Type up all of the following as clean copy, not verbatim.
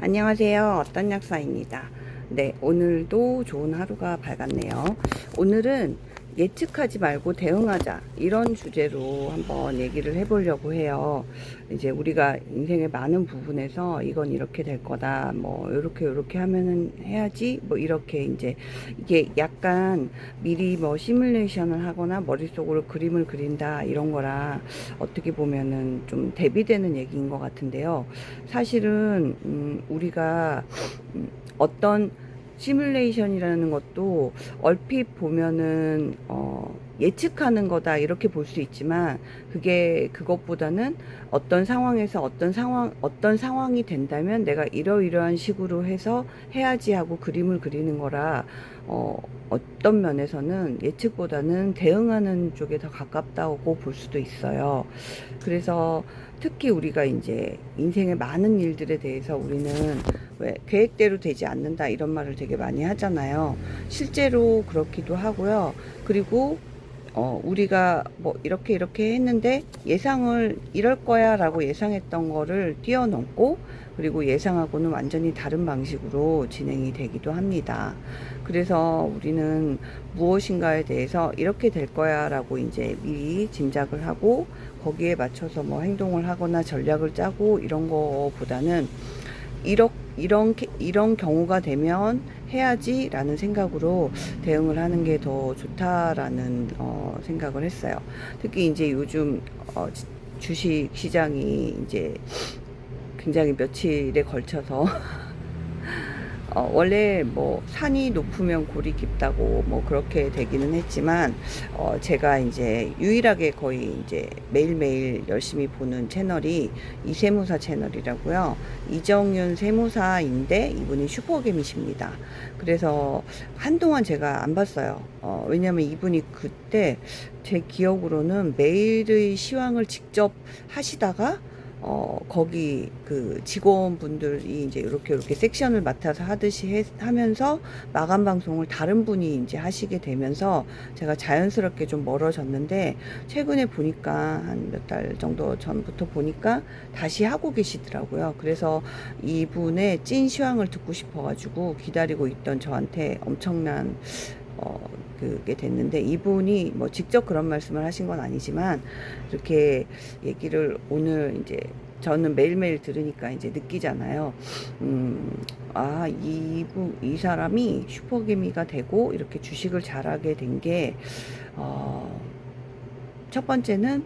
안녕하세요. 어떤 약사입니다. 네, 오늘도 좋은 하루가 밝았네요. 오늘은 예측하지 말고 대응하자, 이런 주제로 한번 얘기를 해보려고 해요. 이제 우리가 인생의 많은 부분에서 이건 이렇게 될 거다, 뭐 요렇게 하면은 해야지, 뭐 이렇게 이제 이게 약간 미리 뭐 시뮬레이션을 하거나 머릿속으로 그림을 그린다 이런 거라 어떻게 보면은 좀 대비되는 얘기인 것 같은데요. 사실은 우리가 어떤 시뮬레이션이라는 것도 얼핏 보면은 예측하는 거다 이렇게 볼 수 있지만, 그게 그것보다는 어떤 상황에서 어떤 상황이 된다면 내가 이러이러한 식으로 해서 해야지 하고 그림을 그리는 거라, 어떤 면에서는 예측보다는 대응하는 쪽에 더 가깝다고 볼 수도 있어요. 그래서 특히 우리가 이제 인생의 많은 일들에 대해서 우리는 왜 계획대로 되지 않는다 이런 말을 되게 많이 하잖아요. 실제로 그렇기도 하고요. 그리고 우리가 뭐 이렇게 했는데 예상을 이럴 거야 라고 예상했던 거를 뛰어넘고, 그리고 예상하고는 완전히 다른 방식으로 진행이 되기도 합니다. 그래서 우리는 무엇인가에 대해서 이렇게 될 거야 라고 이제 미리 짐작을 하고 거기에 맞춰서 뭐 행동을 하거나 전략을 짜고 이런 거보다는 이런 경우가 되면 해야지 라는 생각으로 대응을 하는 게 더 좋다라는 생각을 했어요. 특히 이제 요즘 주식 시장이 이제 굉장히 며칠에 걸쳐서 원래 뭐 산이 높으면 골이 깊다고 뭐 그렇게 되기는 했지만, 제가 이제 유일하게 거의 이제 매일매일 열심히 보는 채널이 이세무사 채널이라고요. 이정윤 세무사인데 이분이 슈퍼개미십니다. 그래서 한동안 제가 안 봤어요. 왜냐면 이분이 그때 제 기억으로는 매일의 시황을 직접 하시다가 거기 그 직원분들이 이제 이렇게 섹션을 맡아서 하듯이 하면서 마감 방송을 다른 분이 이제 하시게 되면서 제가 자연스럽게 좀 멀어졌는데, 최근에 보니까 한 몇 달 정도 전부터 보니까 다시 하고 계시더라고요. 그래서 이분의 찐 시황을 듣고 싶어가지고 기다리고 있던 저한테 엄청난 그게 됐는데, 이분이 뭐 직접 그런 말씀을 하신 건 아니지만 이렇게 얘기를 오늘 이제 저는 매일매일 들으니까 이제 느끼잖아요. 이 사람이 슈퍼개미가 되고 이렇게 주식을 잘하게 된 게, 첫 번째는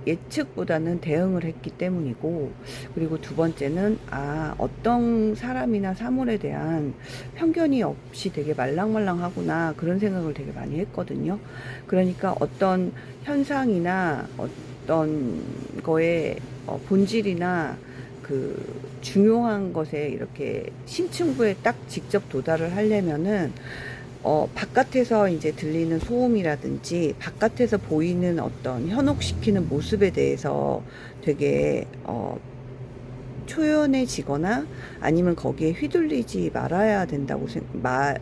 예측보다는 대응을 했기 때문이고, 그리고 두 번째는 어떤 사람이나 사물에 대한 편견이 없이 되게 말랑말랑하구나 그런 생각을 되게 많이 했거든요. 그러니까 어떤 현상이나 어떤 거에 본질이나 그 중요한 것에 이렇게 심층부에 딱 직접 도달을 하려면은 바깥에서 이제 들리는 소음이라든지 바깥에서 보이는 어떤 현혹시키는 모습에 대해서 되게 초연해지거나 아니면 거기에 휘둘리지 말아야 된다고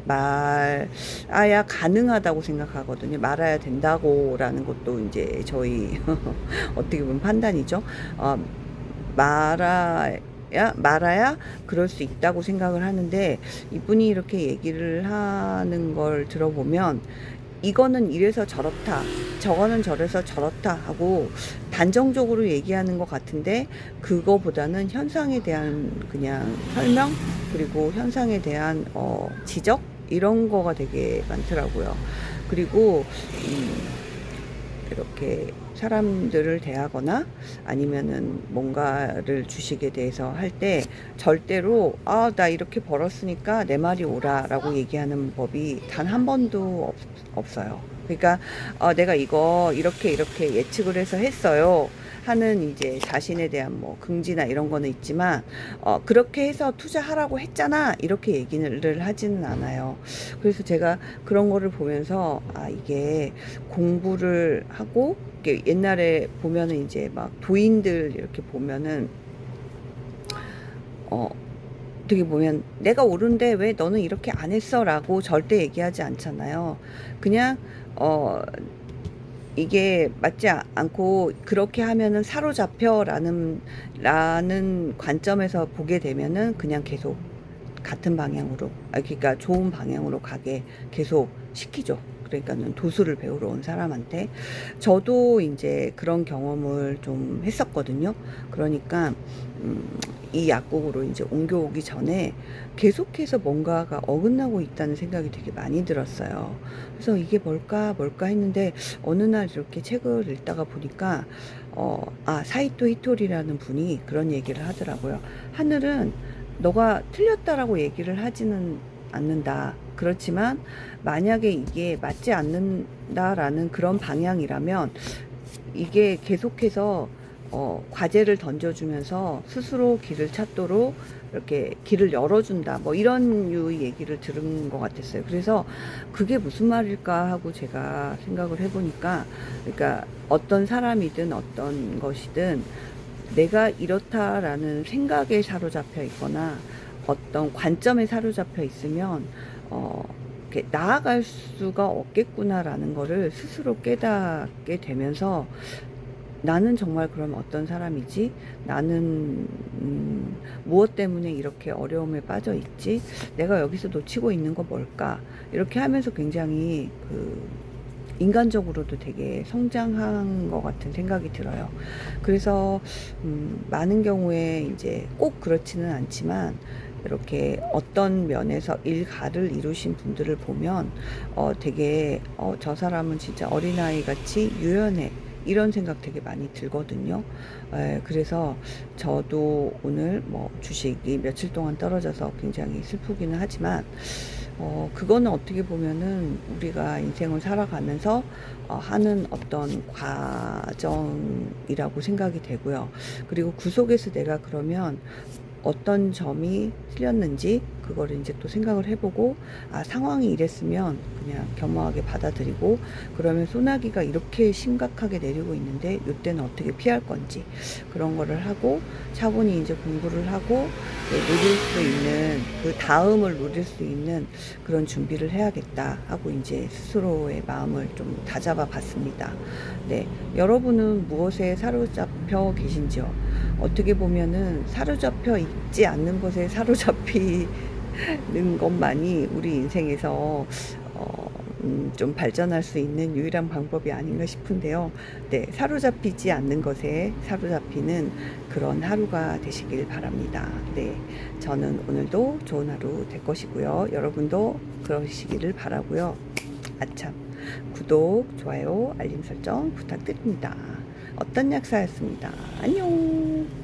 말아야 가능하다고 생각하거든요. 말아야 된다고라는 것도 이제 저희 어떻게 보면 판단이죠. 말아야 그럴 수 있다고 생각을 하는데, 이분이 이렇게 얘기를 하는 걸 들어보면 이거는 이래서 저렇다, 저거는 저래서 저렇다 하고 단정적으로 얘기하는 것 같은데, 그거보다는 현상에 대한 그냥 설명, 그리고 현상에 대한 지적, 이런 거가 되게 많더라고요. 그리고 이렇게 사람들을 대하거나 아니면은 뭔가를 주식에 대해서 할 때 절대로 나 이렇게 벌었으니까 내 말이 오라라고 얘기하는 법이 단 한 번도 없어요. 그러니까 내가 이거 이렇게 예측을 해서 했어요 하는 이제 자신에 대한 뭐 긍지나 이런 거는 있지만, 그렇게 해서 투자하라고 했잖아 이렇게 얘기를 하지는 않아요. 그래서 제가 그런 거를 보면서 이게 공부를 하고, 옛날에 보면은 이제 막 도인들 이렇게 보면은 어떻게 보면 내가 옳은데 왜 너는 이렇게 안 했어 라고 절대 얘기하지 않잖아요. 그냥 이게 맞지 않고 그렇게 하면은 사로잡혀라는 관점에서 보게 되면은 그냥 계속 같은 방향으로, 그러니까 좋은 방향으로 가게 계속 시키죠. 그러니까는 도수를 배우러 온 사람한테. 저도 이제 그런 경험을 좀 했었거든요. 그러니까 이 약국으로 이제 옮겨오기 전에 계속해서 뭔가가 어긋나고 있다는 생각이 되게 많이 들었어요. 그래서 이게 뭘까 했는데 어느 날 이렇게 책을 읽다가 보니까 사이토 히토리라는 분이 그런 얘기를 하더라고요. 하늘은 너가 틀렸다라고 얘기를 하지는 않는다. 그렇지만 만약에 이게 맞지 않는다라는 그런 방향이라면 이게 계속해서 과제를 던져주면서 스스로 길을 찾도록 이렇게 길을 열어준다. 뭐 이런 유의 얘기를 들은 것 같았어요. 그래서 그게 무슨 말일까 하고 제가 생각을 해보니까, 그러니까 어떤 사람이든 어떤 것이든 내가 이렇다라는 생각에 사로잡혀 있거나 어떤 관점에 사로잡혀 있으면 이렇게 나아갈 수가 없겠구나라는 거를 스스로 깨닫게 되면서, 나는 정말 그럼 어떤 사람이지? 나는 무엇 때문에 이렇게 어려움에 빠져 있지? 내가 여기서 놓치고 있는 거 뭘까? 이렇게 하면서 굉장히 인간적으로도 되게 성장한 것 같은 생각이 들어요. 그래서 많은 경우에 이제 꼭 그렇지는 않지만 이렇게 어떤 면에서 일가를 이루신 분들을 보면 되게 저 사람은 진짜 어린아이 같이 유연해, 이런 생각 되게 많이 들거든요. 그래서 저도 오늘 뭐 주식이 며칠 동안 떨어져서 굉장히 슬프기는 하지만 그거는 어떻게 보면은 우리가 인생을 살아가면서 하는 어떤 과정이라고 생각이 되고요. 그리고 그 속에서 내가 그러면 어떤 점이 틀렸는지 그거를 이제 또 생각을 해보고, 상황이 이랬으면 그냥 겸허하게 받아들이고, 그러면 소나기가 이렇게 심각하게 내리고 있는데 이때는 어떻게 피할 건지 그런 거를 하고 차분히 이제 공부를 하고 누릴 수 있는, 그 다음을 누릴 수 있는 그런 준비를 해야겠다 하고 이제 스스로의 마음을 좀 다잡아 봤습니다. 네, 여러분은 무엇에 사로잡혀 계신지요? 어떻게 보면은 사로잡혀 있지 않는 것에 사로잡히는 것만이 우리 인생에서 좀 발전할 수 있는 유일한 방법이 아닌가 싶은데요. 네, 사로잡히지 않는 것에 사로잡히는 그런 하루가 되시길 바랍니다. 네, 저는 오늘도 좋은 하루 될 것이고요. 여러분도 그러시기를 바라고요. 아참, 구독, 좋아요, 알림 설정 부탁드립니다. 어떤 약사였습니다. 안녕.